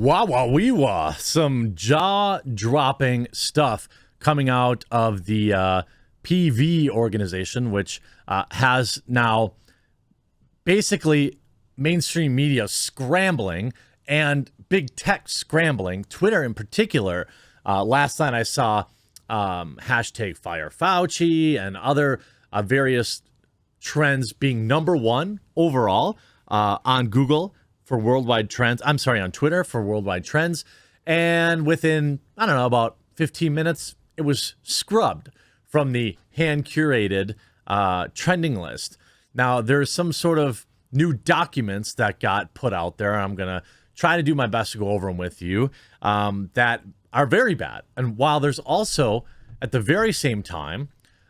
Wah wah wee wah. Some jaw-dropping stuff coming out of the PV organization, which has now basically mainstream media scrambling and big tech scrambling, Twitter in particular. Last night I saw hashtag Fire Fauci and other various trends being #1 overall on Google for worldwide trends. I'm sorry, on Twitter for worldwide trends. And within, I don't know, about 15 minutes, it was scrubbed from the hand-curated trending list. Now, there's some sort of new documents that got put out there. I'm going to try to do my best to go over them with you that are very bad. And while there's also, at the very same time,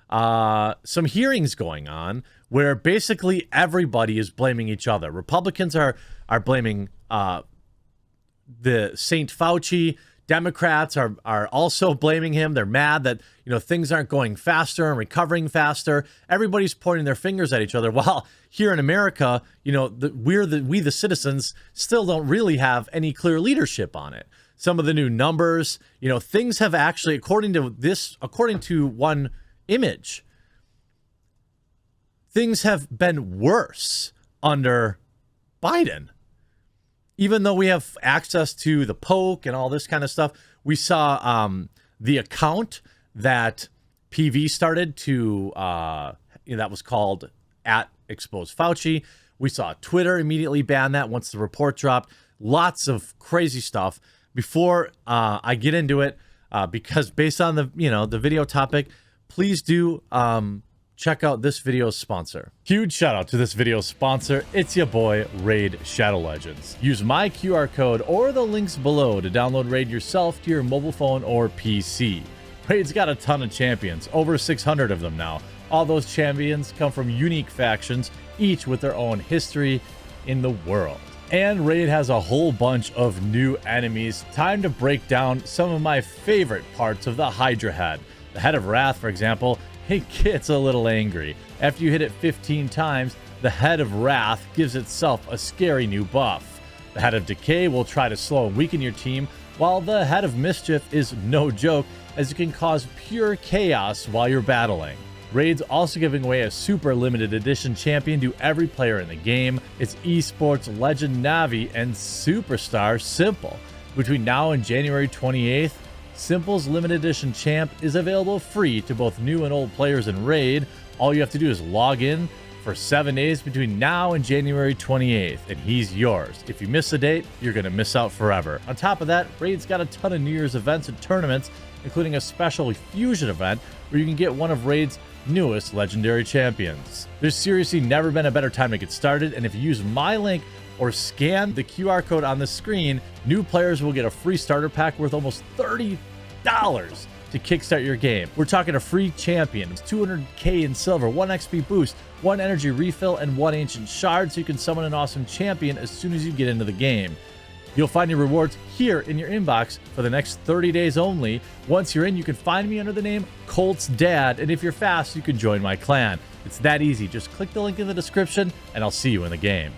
some hearings going on where basically everybody is blaming each other. Republicans are blaming the Saint Fauci. Democrats are also blaming him. They're mad that, things aren't going faster and recovering faster. Everybody's pointing their fingers at each other. While here in America, we the citizens still don't really have any clear leadership on it. Some of the new numbers, things have actually, according to one image, things have been worse under Biden. Even though we have access to the poke and all this kind of stuff, we saw the account that PV started to, that was called @ExposeFauci. We saw Twitter immediately ban that once the report dropped. Lots of crazy stuff. Before I get into it, because based on the video topic, please do check out this video's sponsor. Huge shout out to this video's sponsor. It's your boy, Raid Shadow Legends. Use my QR code or the links below to download Raid yourself to your mobile phone or PC. Raid's got a ton of champions, over 600 of them now. All those champions come from unique factions, each with their own history in the world. And Raid has a whole bunch of new enemies. Time to break down some of my favorite parts of the Hydra head. The Head of Wrath, for example, it gets a little angry. After you hit it 15 times, the Head of Wrath gives itself a scary new buff. The Head of Decay will try to slow and weaken your team, while the Head of Mischief is no joke, as it can cause pure chaos while you're battling. Raid's also giving away a super limited edition champion to every player in the game. It's esports legend Navi and superstar Simple. Between now and January 28th, Simple's limited edition champ is available free to both new and old players in Raid. All you have to do is log in for 7 days between now and January 28th, and he's yours. If you miss the date, you're going to miss out forever. On top of that, Raid's got a ton of New Year's events and tournaments, including a special fusion event where you can get one of Raid's newest legendary champions. There's seriously never been a better time to get started, and if you use my link or scan the QR code on the screen, new players will get a free starter pack worth almost $30 to kickstart your game. We're talking a free champion, 200k in silver, 1 XP boost, 1 energy refill, and 1 ancient shard, so you can summon an awesome champion as soon as you get into the game. You'll find your rewards here in your inbox for the next 30 days only. Once you're in, you can find me under the name Colt's Dad, and if you're fast, you can join my clan. It's that easy. Just click the link in the description, and I'll see you in the game.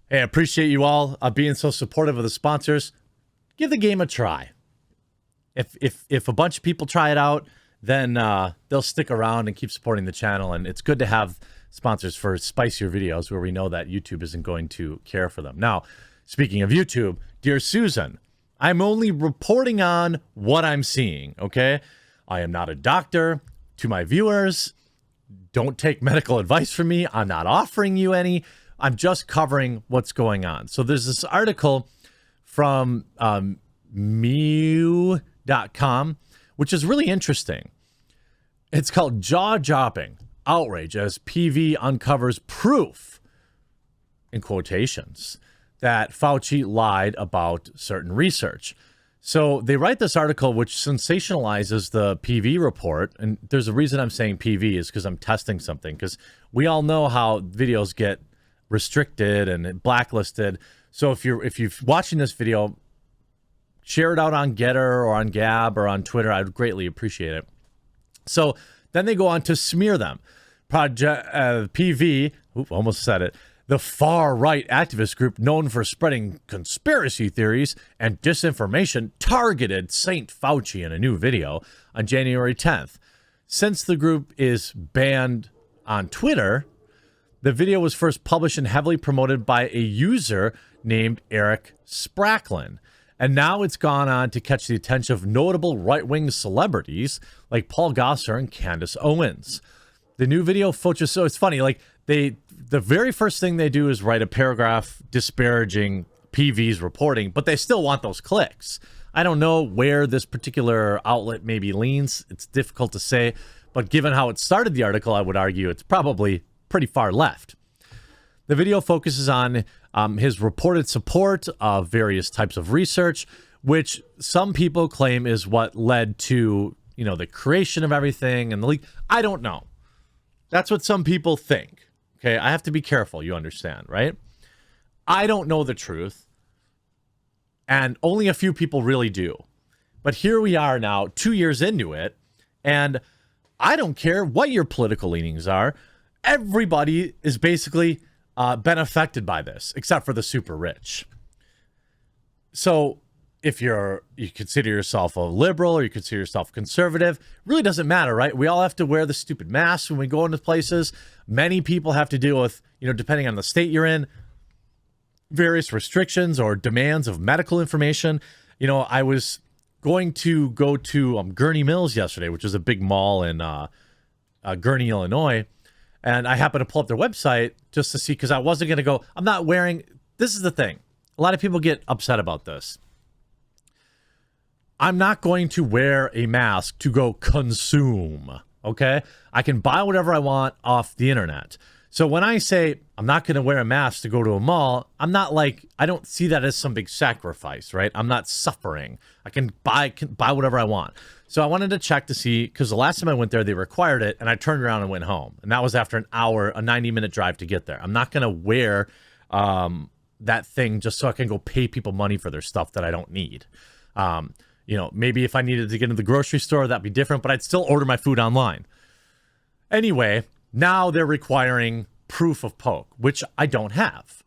Hey, I appreciate you all being so supportive of the sponsors. Give the game a try. If a bunch of people try it out, then they'll stick around and keep supporting the channel. And it's good to have sponsors for spicier videos where we know that YouTube isn't going to care for them. Now, speaking of YouTube, dear Susan, I'm only reporting on what I'm seeing, okay? I am not a doctor. To my viewers, don't take medical advice from me. I'm not offering you any. I'm just covering what's going on. So there's this article from Mew.com, which is really interesting. It's called Jaw-Dropping Outrage as PV uncovers proof, in quotations, that Fauci lied about certain research. So they write this article which sensationalizes the PV report. And there's a reason I'm saying PV is because I'm testing something, because we all know how videos get restricted and blacklisted. So if you're watching this video, share it out on Getter or on Gab or on Twitter. I would greatly appreciate it. So then they go on to smear them. Project PV, almost said it. The far-right activist group known for spreading conspiracy theories and disinformation targeted St. Fauci in a new video on January 10th. Since the group is banned on Twitter, the video was first published and heavily promoted by a user named Eric Spracklin. And now it's gone on to catch the attention of notable right-wing celebrities like Paul Gosar and Candace Owens. The new video focuses, so it's funny, like the very first thing they do is write a paragraph disparaging PV's reporting, but they still want those clicks. I don't know where this particular outlet maybe leans. It's difficult to say, but given how it started the article, I would argue it's probably pretty far left. The video focuses on his reported support of various types of research, which some people claim is what led to, the creation of everything and the leak. I don't know. That's what some people think. Okay, I have to be careful, you understand, right? I don't know the truth, and only a few people really do. But here we are now, 2 years into it, and I don't care what your political leanings are. Everybody is basically been affected by this, except for the super rich. So if you consider yourself a liberal or you consider yourself conservative, really doesn't matter, right? We all have to wear the stupid masks when we go into places. Many people have to deal with, depending on the state you're in, various restrictions or demands of medical information. I was going to go to Gurney Mills yesterday, which is a big mall in Gurney, Illinois. And I happened to pull up their website just to see, because I wasn't going to go. I'm not wearing, this is the thing. A lot of people get upset about this. I'm not going to wear a mask to go consume, okay? I can buy whatever I want off the internet. So when I say I'm not going to wear a mask to go to a mall, I'm not like, I don't see that as some big sacrifice, right? I'm not suffering. I can buy whatever I want. So I wanted to check to see, because the last time I went there, they required it, and I turned around and went home. And that was after an hour, a 90-minute drive to get there. I'm not going to wear that thing just so I can go pay people money for their stuff that I don't need. Maybe if I needed to get into the grocery store, that'd be different, but I'd still order my food online. Anyway, now they're requiring proof of poke, which I don't have.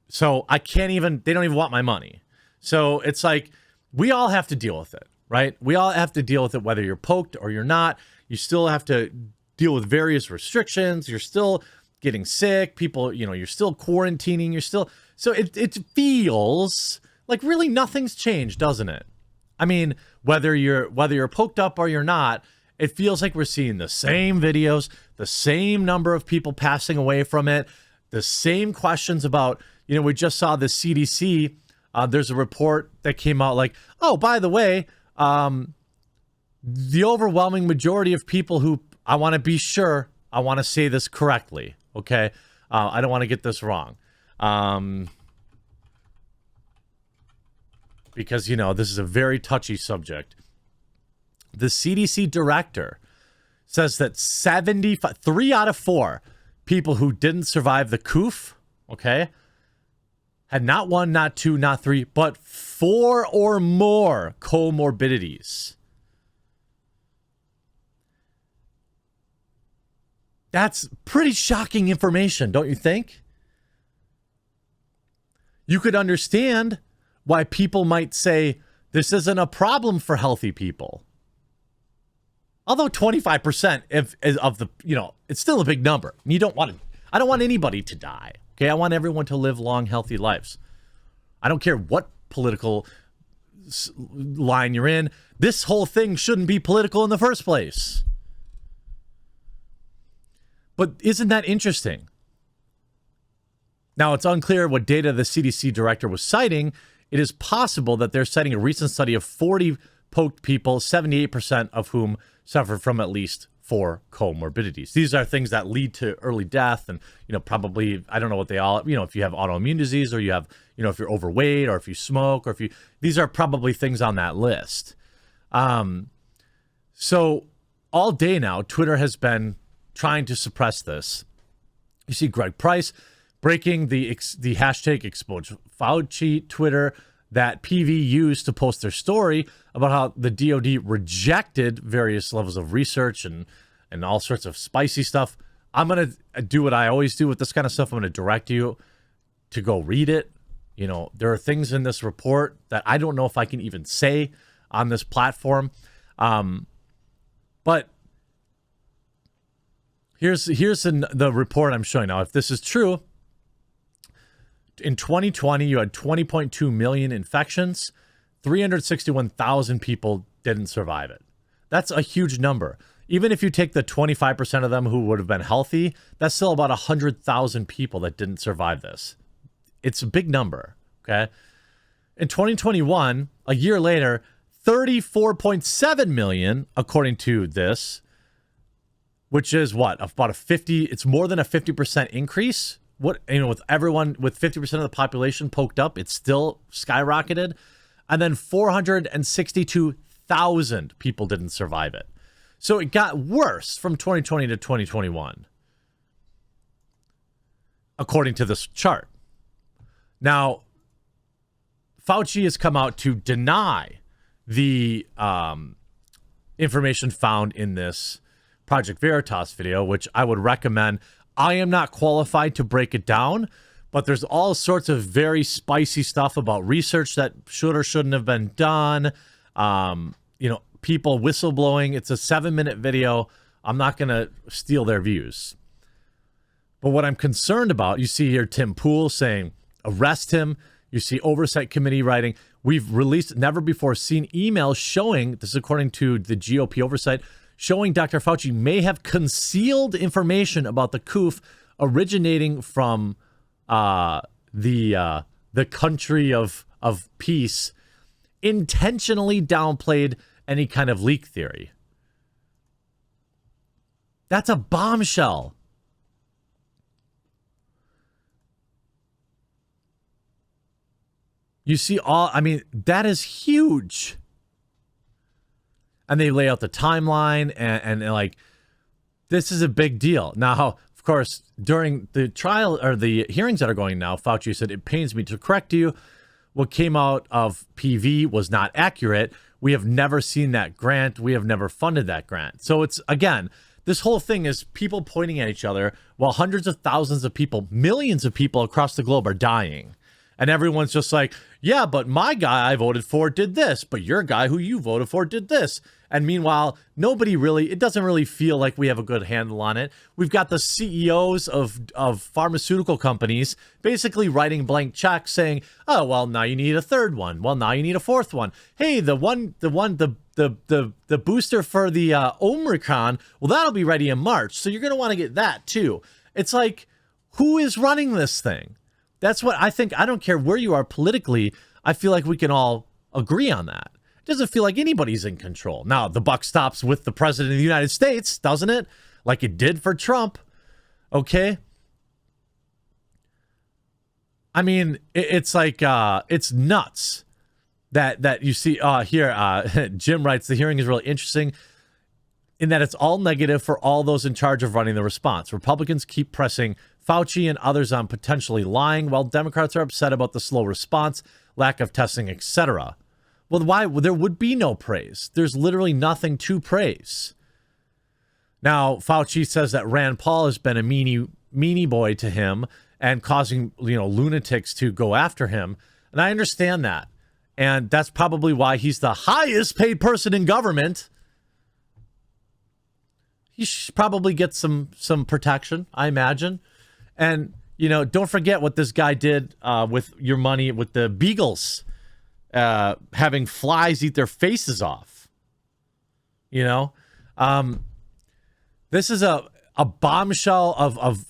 So I can't even, they don't even want my money. So it's like, we all have to deal with it, right? We all have to deal with it, whether you're poked or you're not. You still have to deal with various restrictions. You're still getting sick. People, you're still quarantining. You're still, so it feels like really nothing's changed, doesn't it? I mean, whether you're poked up or you're not, it feels like we're seeing the same videos, the same number of people passing away from it, the same questions about, we just saw the CDC. There's a report that came out like, oh, by the way, the overwhelming majority of people who, I want to be sure, I want to say this correctly, okay? I don't want to get this wrong. Because, this is a very touchy subject. The CDC director says that 3 out of 4 people who didn't survive the coof, okay, had not 1, not 2, not 3, but 4 or more comorbidities. That's pretty shocking information, don't you think? You could understand why people might say this isn't a problem for healthy people. Although 25% of the, it's still a big number. I don't want anybody to die. Okay, I want everyone to live long, healthy lives. I don't care what political line you're in. This whole thing shouldn't be political in the first place. But isn't that interesting? Now, it's unclear what data the CDC director was citing. It is possible that they're citing a recent study of 40 poked people, 78% of whom suffered from at least 4 comorbidities. These are things that lead to early death and, probably, I don't know what they all, if you have autoimmune disease or you have, if you're overweight or if you smoke or these are probably things on that list. So all day now, Twitter has been trying to suppress this. You see Greg Price breaking the hashtag expose Fauci Twitter that PV used to post their story about how the DOD rejected various levels of research and all sorts of spicy stuff I'm going to do what I always do with this kind of stuff. I'm going to direct you to go read it. You know, there are things in this report that I don't know if I can even say on this platform. But here's the report I'm showing now. If this is true, in 2020, you had 20.2 million infections. 361,000 people didn't survive it. That's a huge number. Even if you take the 25% of them who would have been healthy, that's still about 100,000 people that didn't survive this. It's a big number, okay? In 2021, a year later, 34.7 million, according to this, which is what? About it's more than a 50% increase. What, you know, with everyone, with 50% of the population poked up, it's still skyrocketed. And then 462,000 people didn't survive it. So it got worse from 2020 to 2021, according to this chart. Now, Fauci has come out to deny the information found in this Project Veritas video, which I would recommend. I am not qualified to break it down, but there's all sorts of very spicy stuff about research that should or shouldn't have been done. You know, people whistleblowing. It's a 7-minute video. I'm not going to steal their views. But what I'm concerned about, you see here Tim Pool saying, arrest him. You see Oversight Committee writing, we've released never before seen emails showing, this is according to the GOP oversight, showing Dr. Fauci may have concealed information about the COOF originating from the country of peace, intentionally downplayed any kind of leak theory. That's a bombshell. You see that is huge. And they lay out the timeline and like, this is a big deal. Now, of course, during the trial or the hearings that are going now, Fauci said, it pains me to correct you. What came out of PV was not accurate. We have never seen that grant. We have never funded that grant. So it's, again, this whole thing is people pointing at each other while hundreds of thousands of people, millions of people across the globe are dying. And everyone's just like, yeah, but my guy I voted for did this, but your guy who you voted for did this. And meanwhile, it doesn't really feel like we have a good handle on it. We've got the CEOs of pharmaceutical companies basically writing blank checks saying, oh, well, now you need a third one. Well, now you need a fourth one. Hey, the booster for the Omicron, well, that'll be ready in March. So you're going to want to get that too. It's like, who is running this thing? That's what I think. I don't care where you are politically. I feel like we can all agree on that. It doesn't feel like anybody's in control. Now, the buck stops with the president of the United States, doesn't it? Like it did for Trump. Okay. I mean, it's like, it's nuts that you see here. Jim writes, the hearing is really interesting in that it's all negative for all those in charge of running the response. Republicans keep pressing Fauci and others on potentially lying, while Democrats are upset about the slow response, lack of testing, etc. Well, why? Well, there would be no praise. There's literally nothing to praise. Now, Fauci says that Rand Paul has been a meanie boy to him and causing, lunatics to go after him. And I understand that. And that's probably why he's the highest paid person in government. He should probably get some protection, I imagine. And, don't forget what this guy did with your money with the Beagles, having flies eat their faces off. This is a bombshell of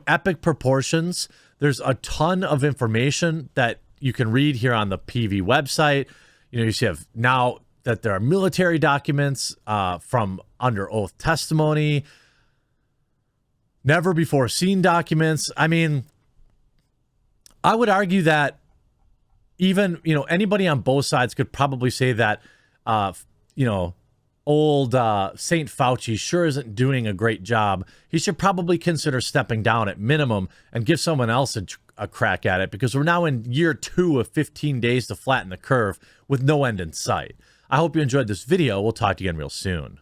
epic proportions. There's a ton of information that you can read here on the PV website. You have now that there are military documents from under oath testimony, never before seen documents. I mean, I would argue that even, anybody on both sides could probably say that, old St. Fauci sure isn't doing a great job. He should probably consider stepping down at minimum and give someone else a crack at it, because we're now in year 2 of 15 days to flatten the curve with no end in sight. I hope you enjoyed this video. We'll talk to you again real soon.